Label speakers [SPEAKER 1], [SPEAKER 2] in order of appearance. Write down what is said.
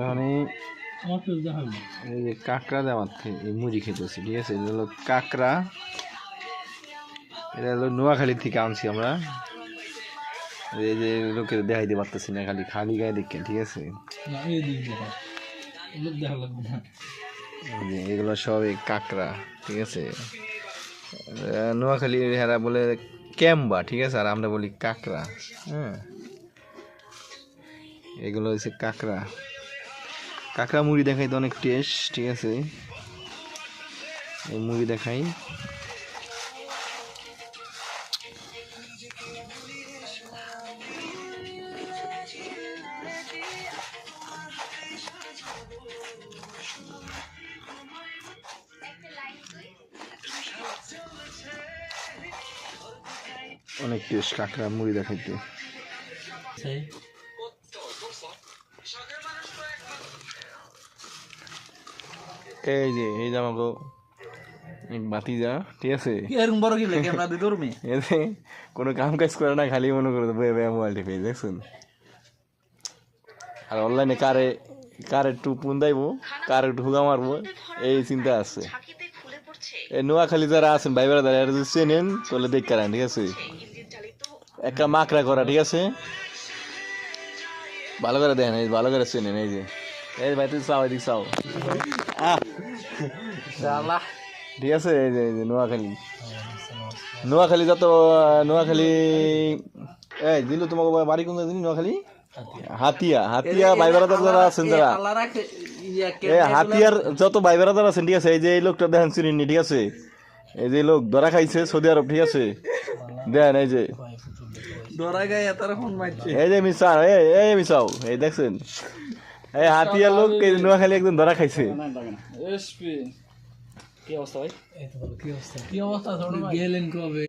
[SPEAKER 1] মানে এই যে কাঁকড়া দেওয়ার এই মুড়ি খেতেছি, ঠিক আছে? এটা হলো কাঁকড়া, এটা হলো নোয়াখালী থেকে আনছি আমরা। এই যে লোকের দেখাইতে পারতেছি না, খালি খালি গায়ে দেখে, ঠিক আছে? এগুলো সব এই কাঁকড়া, ঠিক আছে? নোয়াখালী হেরা বলে ক্যাম্বা, ঠিক আছে? আর আমরা বলি কাঁকড়া। হ্যাঁ, এগুলো হচ্ছে কাঁকড়া। কাঁকড়া মুড়ি দেখাই তো অনেক টেস্ট, ঠিক আছে? এই মুড়ি দেখাই, অনেক টেস্ট কাঁকড়া মুড়ি দেখাইতে। এই যে এই যে আমাকে বাতিজা, ঠিক আছে? কোনো কাম কাজ করে না, খালি মনে করে মোবাইল টিপে, দেখছেন? আর অনলাইনে কারে কার একটু পুন্দাইবো, কার একটু হুগা মারবো, এই চিন্তা আছে। এই নোয়াখালী যারা আছেন ভাই বেড়া যারা চেনেন তাহলে দেখ করেন, ঠিক আছে? একটা মাকড়া করা, ঠিক আছে? ভালো করে দেখেন, এই ভালো করে চেনেন। এই যে এই ভাই তুই চাও, এদিক চাও, ঠিক আছে? এই যে নোয়াখালী, নোয়াখালী যত নোয়াখালী, এই দিল তোমাকে বাড়ি কোন জানি? নোয়াখালী হাতিয়া, হাতিয়া ভাই বেড়াদার যারা আছেন, যারা হাতিয়ার যত ভাই বেড়াদার আছেন, ঠিক আছে? এই যে এই লোকটা দেখেন, চিনি, ঠিক আছে? এই যে লোক ধরা খাইছে সৌদি আরব, ঠিক আছে? দেখেন এই যে এই যে মিশাও, এই মিশাও, এই দেখছেন? এই হাতিয়ার লোক নোয়াখালী একদম ধরা খাইছে। কি অবস্থা ভাই? কি অবস্থা গেলেন কবে?